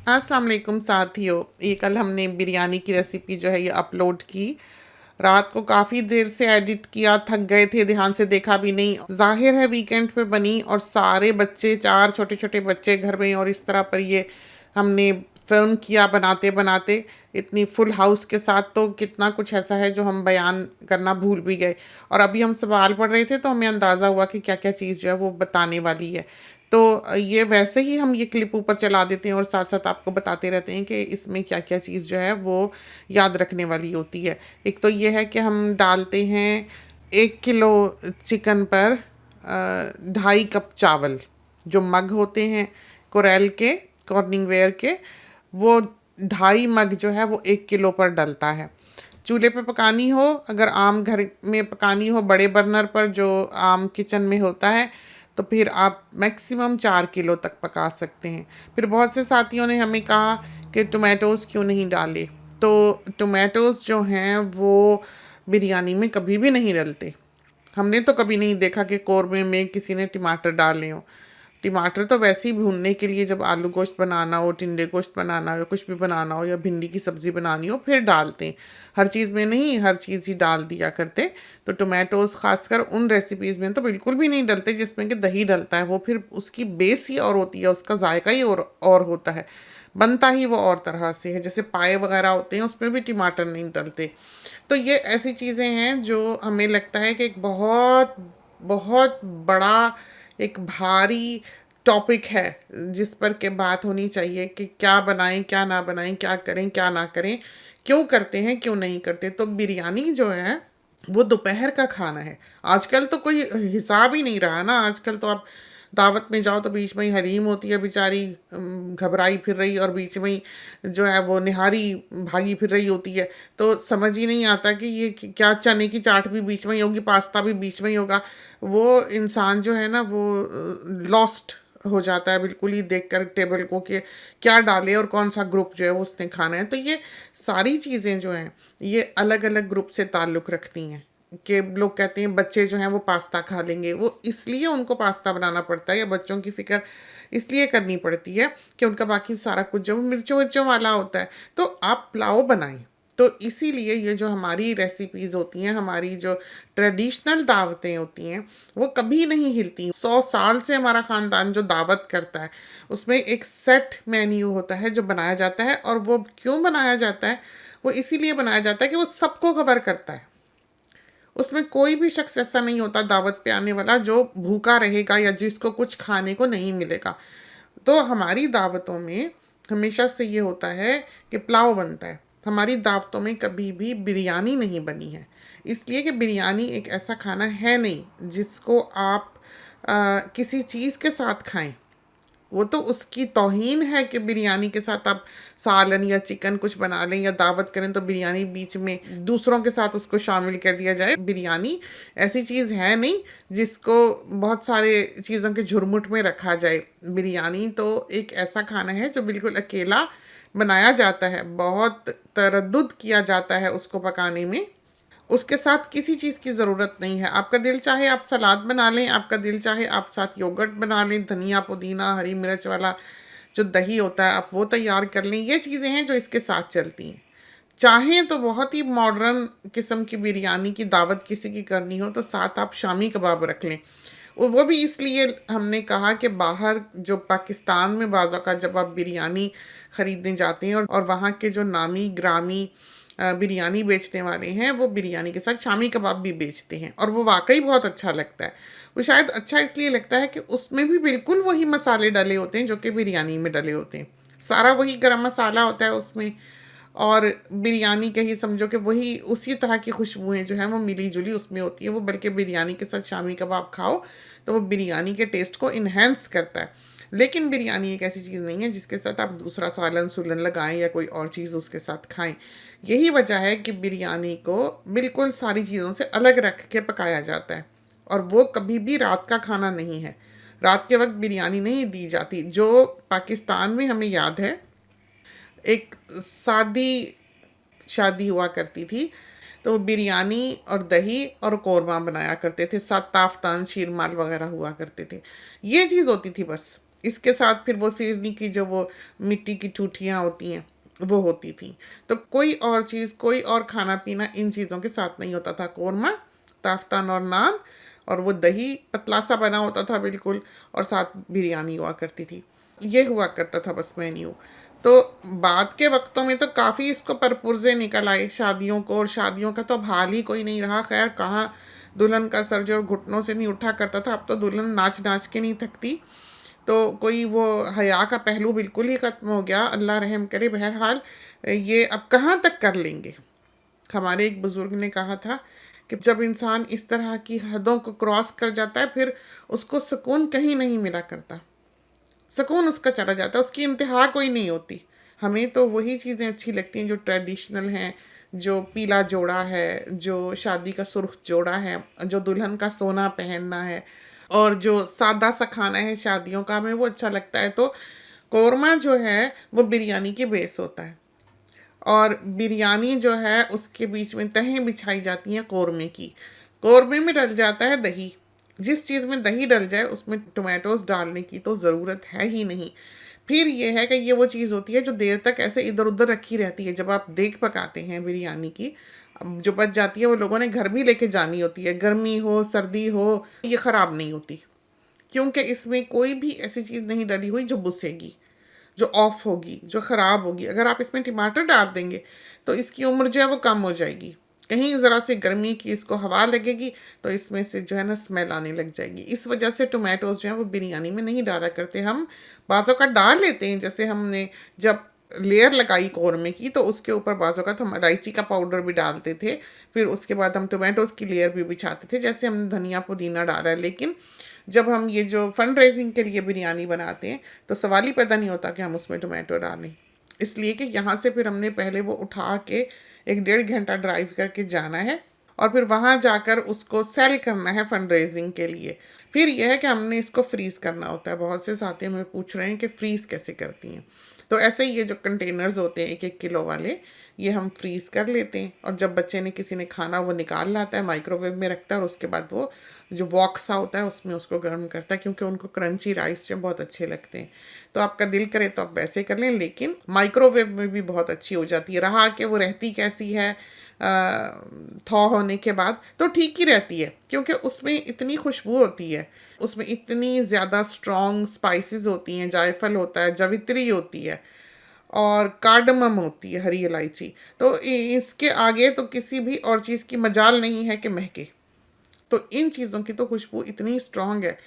अस्सलाम वालेकुम साथियों। ये कल हमने बिरयानी की रेसिपी जो है ये अपलोड की। रात को काफ़ी देर से एडिट किया, थक गए थे, ध्यान से देखा भी नहीं। ज़ाहिर है वीकेंड पे बनी और सारे बच्चे, 4 छोटे-छोटे बच्चे घर में, और इस तरह पर ये हमने फ़िल्म किया बनाते-बनाते। इतनी फुल हाउस के साथ तो कितना कुछ ऐसा है जो हम बयान करना भूल भी गए। और अभी हम सवाल पढ़ रहे थे तो हमें अंदाज़ा हुआ कि क्या-क्या चीज़ जो है वो बताने वाली है। तो ये वैसे ही हम ये क्लिप ऊपर चला देते हैं और साथ-साथ आपको बताते रहते हैं कि इसमें क्या-क्या चीज़ जो है वो याद रखने वाली होती है। एक तो ये है कि हम डालते हैं 1 किलो चिकन पर 2.5 कप चावल। जो मग होते हैं कोरेल के, कॉर्निंगवेयर के, वो 2.5 मग जो है वो 1 किलो पर डलता है। चूल्हे पे पकानी हो, अगर आम घर में पकानी हो बड़े बर्नर पर जो आम किचन में होता है, तो फिर आप मैक्सिमम 4 किलो तक पका सकते हैं। फिर बहुत से साथियों ने हमें कहा कि टोमेटोज़ क्यों नहीं डाले। तो टोमेटोज़ जो हैं वो बिरयानी में कभी भी नहीं डलते। हमने तो कभी नहीं देखा कि कौरमे में किसी ने टमाटर डाले हों। टमाटर तो वैसे ही भूनने के लिए, जब आलू गोश्त बनाना हो, टिंडे गोश्त बनाना हो, या कुछ भी बनाना हो, या भिंडी की सब्ज़ी बनानी हो, फिर डालते हैं। हर चीज़ में नहीं, हर चीज़ ही डाल दिया करते। तो टोमेटोज़ ख़ासकर उन रेसिपीज़ में तो बिल्कुल भी नहीं डलते जिसमें कि दही डलता है। वो फिर उसकी बेस ही और होती है, उसका जायका ही और होता है। बनता ही वो और तरह से है। जैसे पाए वगैरह होते हैं उसमें भी टमाटर नहीं डलते। तो ये ऐसी चीज़ें हैं जो हमें लगता है कि एक बहुत बहुत बड़ा, एक भारी टॉपिक है जिस पर के बात होनी चाहिए कि क्या बनाएं, क्या ना बनाएं, क्या करें, क्या ना करें, क्यों करते हैं, क्यों नहीं करते। तो बिरयानी जो है वो दोपहर का खाना है। आजकल तो कोई हिसाब ही नहीं रहा ना। आजकल तो आप दावत में जाओ तो बीच में ही हलीम होती है बेचारी, घबराई फिर रही, और बीच में ही जो है वो निहारी भागी फिर रही होती है। तो समझ ही नहीं आता कि ये क्या, चने की चाट भी बीच में ही होगी, पास्ता भी बीच में ही होगा। वो इंसान जो है ना वो लॉस्ट हो जाता है बिल्कुल ही देखकर टेबल को कि क्या डाले और कौन सा ग्रुप जो है वो उसने खाना है। तो ये सारी चीज़ें जो हैं ये अलग अलग ग्रुप से ताल्लुक़ रखती हैं। कि लोग कहते हैं बच्चे जो हैं वो पास्ता खा लेंगे, वो इसलिए उनको पास्ता बनाना पड़ता है, या बच्चों की फ़िक्र इसलिए करनी पड़ती है कि उनका बाकी सारा कुछ जो मिर्चों विर्चों वाला होता है। तो आप पुलाव बनाएं। तो इसीलिए ये जो हमारी रेसिपीज़ होती हैं, हमारी जो ट्रेडिशनल दावतें होती हैं, वो कभी नहीं हिलती। 100 साल से हमारा ख़ानदान जो दावत करता है उसमें एक सेट मेन्यू होता है जो बनाया जाता है। और वो क्यों बनाया जाता है? वो इसीलिए बनाया जाता है कि वो सबको कवर करता है। उसमें कोई भी शख्स ऐसा नहीं होता दावत पे आने वाला जो भूखा रहेगा या जिसको कुछ खाने को नहीं मिलेगा। तो हमारी दावतों में हमेशा से ये होता है कि पुलाव बनता है। हमारी दावतों में कभी भी बिरयानी नहीं बनी है। इसलिए कि बिरयानी एक ऐसा खाना है नहीं जिसको आप किसी चीज़ के साथ खाएं। वो तो उसकी तौहीन है कि बिरयानी के साथ आप सालन या चिकन कुछ बना लें या दावत करें तो बिरयानी बीच में दूसरों के साथ उसको शामिल कर दिया जाए। बिरयानी ऐसी चीज़ है नहीं जिसको बहुत सारे चीज़ों के झुरमुट में रखा जाए। बिरयानी तो एक ऐसा खाना है जो बिल्कुल अकेला बनाया जाता है, बहुत तरद्दुद किया जाता है उसको पकाने में। उसके साथ किसी चीज़ की ज़रूरत नहीं है। आपका दिल चाहे आप सलाद बना लें, आपका दिल चाहे आप साथ योगर्ट बना लें, धनिया, पुदीना, हरी मिर्च वाला जो दही होता है आप वो तैयार कर लें। ये चीज़ें हैं जो इसके साथ चलती हैं। चाहें तो बहुत ही मॉडर्न किस्म की बिरयानी की दावत किसी की करनी हो तो साथ आप शामी कबाब रख लें। वो भी इसलिए हमने कहा कि बाहर जो पाकिस्तान में बाज़ औक़ात जब आप बिरयानी ख़रीदने जाते हैं और वहाँ के जो नामी ग्रामी बिरयानी बेचने वाले हैं वो बिरयानी के साथ शामी कबाब भी बेचते हैं, और वो वाक़ई बहुत अच्छा लगता है। वो शायद अच्छा इसलिए लगता है कि उसमें भी बिल्कुल वही मसाले डले होते हैं जो कि बिरयानी में डले होते हैं। सारा वही गरम मसाला होता है उसमें, और बिरयानी का ही समझो कि वही उसी तरह की खुशबुएँ जो हैं वो मिली-जुली उसमें होती हैं। वो बल्कि बिरयानी के साथ शामी कबाब खाओ तो वो बिरयानी के टेस्ट को एनहांस करता है। लेकिन बिरयानी एक ऐसी चीज़ नहीं है जिसके साथ आप दूसरा सालन-सुलन लगाएँ या कोई और चीज़ उसके साथ खाएँ। यही वजह है कि बिरयानी को बिल्कुल सारी चीज़ों से अलग रख के पकाया जाता है, और वो कभी भी रात का खाना नहीं है। रात के वक़्त बिरयानी नहीं दी जाती। जो पाकिस्तान में हमें याद है, एक सादी शादी हुआ करती थी, तो बिरयानी और दही और कोरमा बनाया करते थे, साथ ताफ़तान, शीरमाल वग़ैरह हुआ करते थे। ये चीज़ होती थी बस। इसके साथ फिर वो फिरनी की जो वो मिट्टी की ठूठियाँ होती हैं वो होती थी। तो कोई और चीज़, कोई और खाना पीना इन चीज़ों के साथ नहीं होता था। कौरमा, ताफ्तान और नान, और वो दही पतला सा बना होता था बिल्कुल, और साथ बिरयानी हुआ करती थी। ये हुआ करता था बस मेन्यू। तो बाद के वक्तों में तो काफ़ी इसको परपुर्जे निकल आए शादियों को, और शादियों का तो अब हाल ही कोई नहीं रहा। खैर, कहाँ दुल्हन का सर जो घुटनों से नहीं उठा करता था, अब तो दुल्हन नाच नाच के नहीं थकती। तो कोई वो हया का पहलू बिल्कुल ही ख़त्म हो गया, अल्लाह रहम करे। बहरहाल ये अब कहाँ तक कर लेंगे। हमारे एक बुज़ुर्ग ने कहा था कि जब इंसान इस तरह की हदों को क्रॉस कर जाता है, फिर उसको सुकून कहीं नहीं मिला करता, सुकून उसका चला जाता है, उसकी इंतहा कोई नहीं होती। हमें तो वही चीज़ें अच्छी लगती हैं जो ट्रेडिशनल हैं, जो पीला जोड़ा है, जो शादी का सुर्ख जोड़ा है, जो दुल्हन का सोना पहनना है, और जो सादा सा खाना है शादियों का, हमें वो अच्छा लगता है। तो कौरमा जो है वो बिरयानी के बेस होता है, और बिरयानी जो है उसके बीच में तहें बिछाई जाती हैं कौरमे की। कौरमे में डल जाता है दही। जिस चीज़ में दही डल जाए उसमें टोमेटोज़ डालने की तो ज़रूरत है ही नहीं। फिर ये है कि ये वो चीज़ होती है जो देर तक ऐसे इधर उधर रखी रहती है। जब आप देख पकाते हैं बिरयानी की, अब जो बच जाती है वो लोगों ने घर भी लेके जानी होती है, गर्मी हो सर्दी हो, ये ख़राब नहीं होती, क्योंकि इसमें कोई भी ऐसी चीज़ नहीं डली हुई जो बुसेगी, जो ऑफ होगी, जो ख़राब होगी। अगर आप इसमें टमाटर डाल देंगे तो इसकी उम्र जो है वो कम हो जाएगी। कहीं ज़रा से गर्मी की इसको हवा लगेगी तो इसमें से जो है ना स्मेल आने लग जाएगी। इस वजह से टोमेटोज़ जो है वो बिरयानी में नहीं डाला करते। हम बाज़ों का डाल लेते हैं, जैसे हमने जब लेयर लगाई कौरमे की तो उसके ऊपर बाज़ों का हम इलायची का पाउडर भी डालते थे। फिर उसके बाद हम टोमेटोज़ की लेयर भी बिछाते थे, जैसे हमने धनिया पुदीना डाला है। लेकिन जब हम ये जो फंड रेजिंग के लिए बिरयानी बनाते हैं तो सवाल ही पैदा नहीं होता कि हम उसमें टोमेटो डालें, इसलिए कि यहाँ से फिर हमने पहले वो उठा के 1 डेढ़ घंटा ड्राइव करके जाना है, और फिर वहाँ जाकर उसको सेल करना है फंड रेजिंग के लिए। फिर यह है कि हमने इसको फ्रीज़ करना होता है। बहुत से साथी हमें पूछ रहे हैं कि फ्रीज़ कैसे करती हैं। तो ऐसे ही ये जो कंटेनर्स होते हैं 1 1 किलो वाले, ये हम फ्रीज़ कर लेते हैं, और जब बच्चे ने किसी ने खाना वो निकाल लाता है, माइक्रोवेव में रखता है, और उसके बाद वो जो वॉक सा होता है उसमें उसको गर्म करता है, क्योंकि उनको क्रंची राइस जो बहुत अच्छे लगते हैं। तो आपका दिल करे तो आप वैसे कर लें, लेकिन माइक्रोवेव में भी बहुत अच्छी हो जाती है। रहा कि वो रहती कैसी है थॉ होने के बाद, तो ठीक ही रहती है, क्योंकि उसमें इतनी खुशबू होती है, उसमें इतनी ज़्यादा स्ट्रॉन्ग स्पाइसेस होती हैं, जायफल होता है, जवित्री होती है, और कार्डमम होती है, हरी इलायची। तो इसके आगे तो किसी भी और चीज़ की मजाल नहीं है कि महके। तो इन चीज़ों की तो खुशबू इतनी स्ट्रॉन्ग है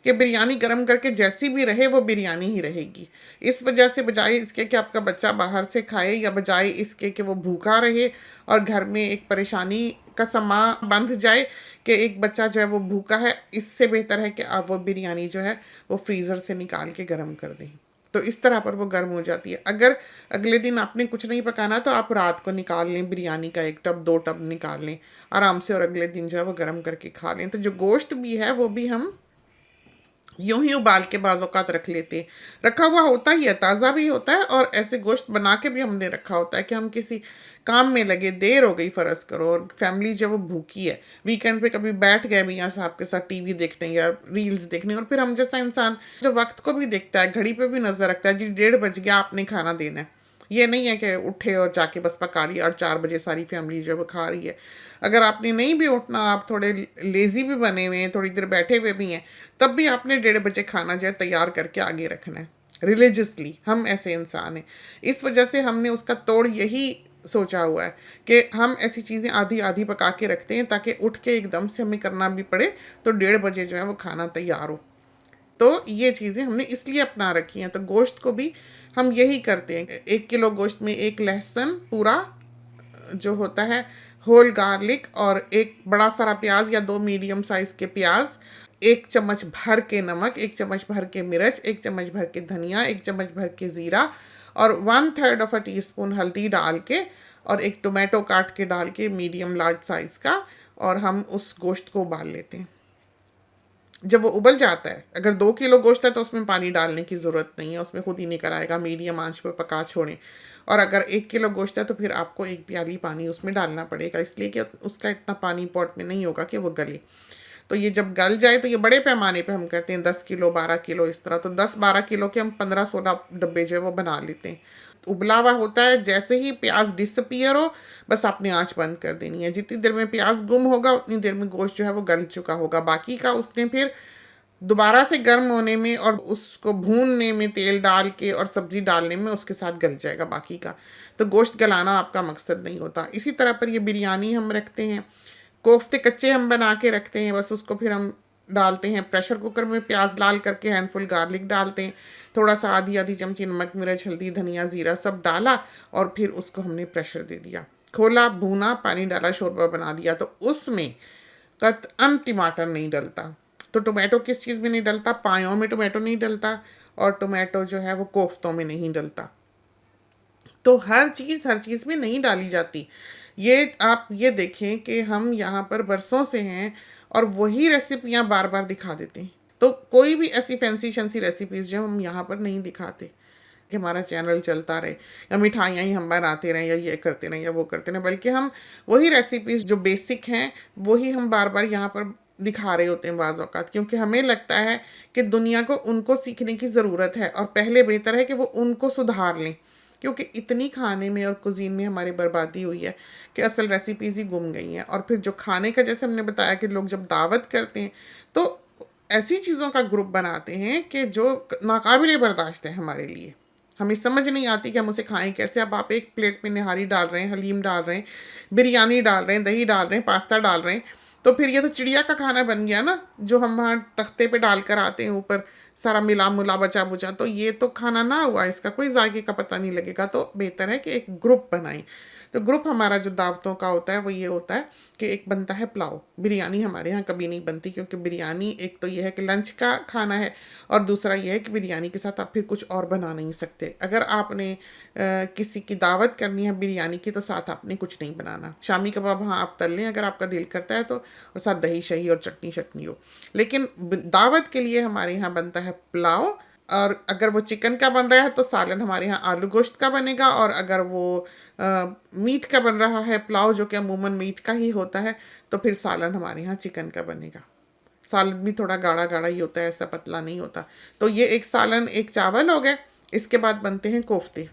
कि बिरयानी गर्म करके जैसी भी रहे वो बिरयानी ही रहेगी। इस वजह से बजाय इसके कि आपका बच्चा बाहर से खाए, या बजाय इसके कि वो भूखा रहे और घर में एक परेशानी का समा बंध जाए कि एक बच्चा जो है वो भूखा है, इससे बेहतर है कि आप वो बिरयानी जो है वो फ्रीज़र से निकाल के गर्म कर दें। तो इस तरह पर वो गर्म हो जाती है। अगर अगले दिन आपने कुछ नहीं पकाना तो आप रात को निकाल लें, बिरयानी का 1 टब 2 टब निकाल लें आराम से, और अगले दिन जो है वो गर्म करके खा लें। तो जो गोश्त भी है वो भी हम यूं ही उबाल के बाज़ औक़ात रख लेते हैं। रखा हुआ होता ही है, ताज़ा भी होता है, और ऐसे गोश्त बना के भी हमने रखा होता है कि हम किसी काम में लगे, देर हो गई फ़र्ज़ करो, और फैमिली जो वो भूखी है, वीकेंड पे कभी बैठ गए मियाँ साहब के साथ टीवी देखने या रील्स देखने, और फिर हम जैसा इंसान जो वक्त को भी देखता है, घड़ी पे भी नज़र रखता है, जी 1:30 बज गया, आपने खाना देना है। ये नहीं है कि उठे और जाके बस पका लिया और 4 बजे सारी फैमिली जो है वो खा रही है। अगर आपने नहीं भी उठना, आप थोड़े लेज़ी भी बने हुए हैं, थोड़ी देर बैठे हुए भी हैं, तब भी आपने 1:30 बजे खाना जो है तैयार करके आगे रखना है। रिलीजियसली हम ऐसे इंसान हैं। इस वजह से हमने उसका तोड़ यही सोचा हुआ है कि हम ऐसी चीज़ें आधी आधी पका के रखते हैं, ताकि उठ के एकदम से हमें करना भी पड़े तो 1:30 बजे जो है वो खाना तैयार हो। तो ये चीज़ें हमने इसलिए अपना रखी हैं। तो गोश्त को भी हम यही करते हैं। 1 किलो गोश्त में 1 लहसुन पूरा जो होता है, होल गार्लिक, और एक बड़ा सारा प्याज या 2 मीडियम साइज़ के प्याज, 1 चम्मच भर के नमक, 1 चम्मच भर के मिर्च, 1 चम्मच भर के धनिया, 1 चम्मच भर के ज़ीरा, और 1/3 टीस्पून हल्दी डाल के, और एक टोमेटो काट के डाल के मीडियम लार्ज साइज़ का, और हम उस गोश्त को उबाल लेते हैं। जब वो उबल जाता है, अगर 2 किलो गोश्त है तो उसमें पानी डालने की ज़रूरत नहीं है, उसमें खुद ही निकल आएगा, मीडियम आंच पर पका छोड़ें। और अगर 1 किलो गोश्त है तो फिर आपको 1 प्याली पानी उसमें डालना पड़ेगा, इसलिए कि उसका इतना पानी पॉट में नहीं होगा कि वो गले। तो ये जब गल जाए तो ये बड़े पैमाने पे हम करते हैं, 10 किलो 12 किलो इस तरह, तो 10-12 किलो के हम 15-16 डब्बे जो है वो बना लेते हैं। उबला हुआ होता है, जैसे ही प्याज डिसअपियर हो बस आपने आंच बंद कर देनी है। जितनी देर में प्याज गुम होगा उतनी देर में गोश्त जो है वो गल चुका होगा। बाकी का उसने फिर दोबारा से गर्म होने में और उसको भूनने में, तेल डाल के और सब्जी डालने में उसके साथ गल जाएगा बाकी का। तो गोश्त गलाना आपका मकसद नहीं होता। इसी तरह पर ये बिरयानी हम रखते हैं, कोफ्ते कच्चे हम बना के रखते हैं, बस उसको फिर हम डालते हैं प्रेशर कुकर में, प्याज लाल करके हैंडफुल गार्लिक डालते हैं, थोड़ा सा आधी आधी चमची नमक मिर्च हल्दी धनिया ज़ीरा सब डाला और फिर उसको हमने प्रेशर दे दिया, खोला, भूना, पानी डाला, शोरबा बना दिया। तो उसमें कतअन टमाटर नहीं डलता। तो टोमेटो किस चीज़ में नहीं डलता? पायों में टोमेटो नहीं डलता और टोमेटो जो है वो कोफ्तों में नहीं डलता। तो हर चीज़ में नहीं डाली जाती। ये आप ये देखें कि हम यहाँ पर बरसों से हैं और वही रेसिपियाँ बार बार दिखा देते हैं। तो कोई भी ऐसी फैंसी शंसी रेसिपीज़ जो हम यहाँ पर नहीं दिखाते कि हमारा चैनल चलता रहे या मिठाइयाँ ही हम बनाते रहें या ये करते रहें या वो करते रहें, बल्कि हम वही रेसिपीज़ जो बेसिक हैं वही हम बार बार यहाँ पर दिखा रहे होते हैं बाज़ औक़ात, क्योंकि हमें लगता है कि दुनिया को उनको सीखने की ज़रूरत है और पहले बेहतर है कि वो उनको सुधार लें, क्योंकि इतनी खाने में और कुज़ीन में हमारी बर्बादी हुई है कि असल रेसिपीज़ ही गुम गई हैं। और फिर जो खाने का, जैसे हमने बताया कि लोग जब दावत करते हैं तो ऐसी चीज़ों का ग्रुप बनाते हैं कि जो नाकाबिले बर्दाश्त है हमारे लिए। हमें समझ नहीं आती कि हम उसे खाएं कैसे। अब आप एक प्लेट में निहारी डाल रहे हैं, हलीम डाल रहे हैं, बिरयानी डाल रहे हैं, दही डाल रहे हैं, पास्ता डाल रहे हैं, तो फिर ये तो चिड़िया का खाना बन गया ना, जो हम वहाँ तख्ते पे डाल कर आते हैं ऊपर, सारा मिला मुला बचा बुचा। तो ये तो खाना ना हुआ, इसका कोई जायके का पता नहीं लगेगा। तो बेहतर है कि एक ग्रुप बनाएं। तो ग्रुप हमारा जो दावतों का होता है वो ये होता है कि एक बनता है पुलाव। बिरयानी हमारे यहाँ कभी नहीं बनती, क्योंकि बिरयानी एक तो ये है कि लंच का खाना है और दूसरा ये है कि बिरयानी के साथ आप फिर कुछ और बना नहीं सकते। अगर आपने किसी की दावत करनी है बिरयानी की तो साथ आपने कुछ नहीं बनाना। शामी कबाब हाँ आप तल लें अगर आपका दिल करता है तो, और साथ दही शही और चटनी शटनी हो। लेकिन दावत के लिए हमारे यहाँ बनता है पुलाव, और अगर वो चिकन का बन रहा है तो सालन हमारे यहाँ आलू गोश्त का बनेगा, और अगर वो मीट का बन रहा है पुलाव, जो कि अमूमन मीट का ही होता है, तो फिर सालन हमारे यहाँ चिकन का बनेगा। सालन भी थोड़ा गाढ़ा गाढ़ा ही होता है, ऐसा पतला नहीं होता। तो ये एक सालन एक चावल हो गए। इसके बाद बनते हैं कोफ्ते।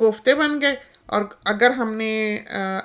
कोफ्ते बन गए। और अगर हमने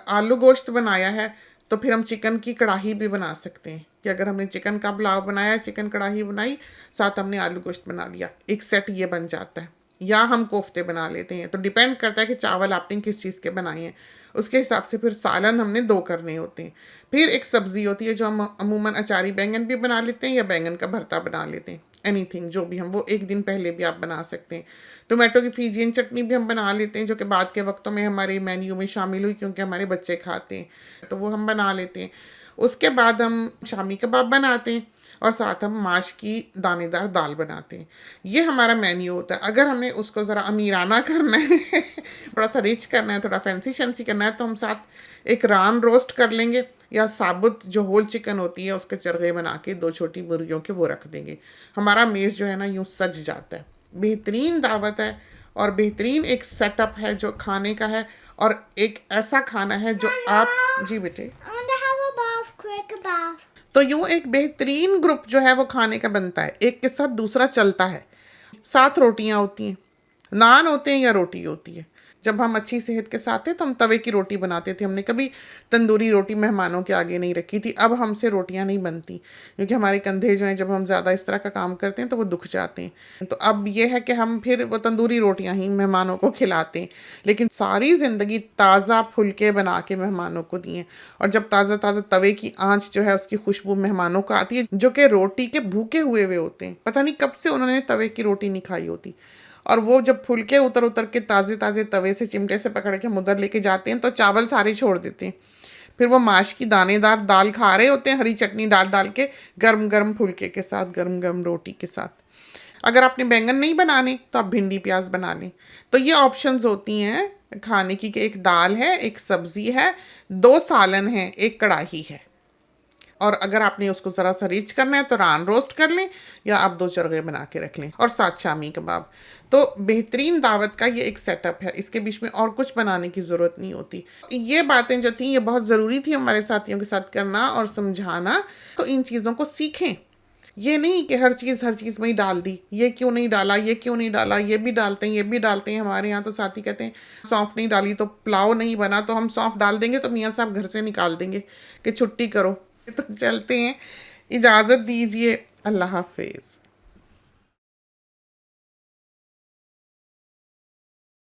आलू गोश्त बनाया है तो फिर हम चिकन की कढ़ाई भी बना सकते हैं, कि अगर हमने चिकन का पुलाव बनाया, चिकन कढ़ाई बनाई, साथ हमने आलू गोश्त बना लिया, एक सेट ये बन जाता है। या हम कोफ्ते बना लेते हैं, तो डिपेंड करता है कि चावल आपने किस चीज़ के बनाए हैं, उसके हिसाब से फिर सालन हमने 2 करने होते हैं। फिर एक सब्ज़ी होती है जो हम अमूमन अचारी बैंगन भी बना लेते हैं या बैंगन का भरता बना लेते हैं, एनीथिंग जो भी हम, वो एक दिन पहले भी आप बना सकते हैं। टोमेटो की फीजियन चटनी भी हम बना लेते हैं, जो कि बाद के वक्तों में हमारे मेन्यू में शामिल हुई, क्योंकि हमारे बच्चे खाते हैं, तो वो हम बना लेते हैं। उसके बाद हम शामी कबाब बनाते हैं और साथ हम माश की दानेदार दाल बनाते हैं। ये हमारा मेन्यू होता है। अगर हमने उसको ज़रा अमीराना करना है थोड़ा सा रिच करना है, थोड़ा फैंसी शंसी करना है, तो हम साथ एक रान रोस्ट कर लेंगे, या साबुत जो होल चिकन होती है उसके चरगे बना के 2 छोटी मुर्गियों के वो रख देंगे। हमारा मेज़ जो है ना यूँ सज जाता है। बेहतरीन दावत है और बेहतरीन एक सेटअप है जो खाने का है, और एक ऐसा खाना है जो आप, जी बेटे, तो यूँ एक बेहतरीन ग्रुप जो है वो खाने का बनता है, एक के साथ दूसरा चलता है। साथ रोटियां होती हैं, नान होते हैं या रोटी होती है। जब हम अच्छी सेहत के साथ थे तो हम तवे की रोटी बनाते थे, हमने कभी तंदूरी रोटी मेहमानों के आगे नहीं रखी थी। अब हमसे रोटियां नहीं बनती, क्योंकि हमारे कंधे जो हैं जब हम ज़्यादा इस तरह का काम करते हैं तो वो दुख जाते हैं। तो अब ये है कि हम फिर वो तंदूरी रोटियां ही मेहमानों को खिलाते हैं। लेकिन सारी ज़िंदगी ताज़ा फुलके बना के मेहमानों को दिए, और जब ताज़ा ताज़ा तवे की आँच जो है उसकी खुशबू मेहमानों को आती है, जो कि रोटी के भूखे हुए होते हैं, पता नहीं कब से उन्होंने तवे की रोटी नहीं खाई होती, और वो जब फुलके उतर उतर के ताज़े ताज़े तवे से चिमटे से पकड़ के मुदर लेके जाते हैं तो चावल सारे छोड़ देते हैं। फिर वो माश की दानेदार दाल खा रहे होते हैं, हरी चटनी डाल डाल के, गर्म गर्म फुलके के साथ, गर्म गर्म रोटी के साथ। अगर आपने बैंगन नहीं बनाने तो आप भिंडी प्याज बना लें। तो ये ऑप्शंस होती हैं खाने की, कि एक दाल है, एक सब्ज़ी है, 2 सालन हैं, एक कढ़ाई है, और अगर आपने उसको ज़रा सा रिच करना है तो रान रोस्ट कर लें, या आप 2 चरगे बना के रख लें, और साथ शामी कबाब। तो बेहतरीन दावत का ये एक सेटअप है, इसके बीच में और कुछ बनाने की ज़रूरत नहीं होती। ये बातें जो थी ये बहुत ज़रूरी थी हमारे साथियों के साथ करना और समझाना, तो इन चीज़ों को सीखें। ये नहीं कि हर चीज़ में ही डाल दी, ये क्यों नहीं डाला, ये क्यों नहीं डाला, ये भी डालते हैं, ये भी डालते हैं। हमारे यहाँ तो साथी कहते हैं सौंफ नहीं डाली तो पुलाव नहीं बना, तो हम सौंफ डाल देंगे तो मियाँ साहब घर से निकाल देंगे कि छुट्टी करो। तो चलते हैं, इजाज़त दीजिए, अल्लाह हाफिज़।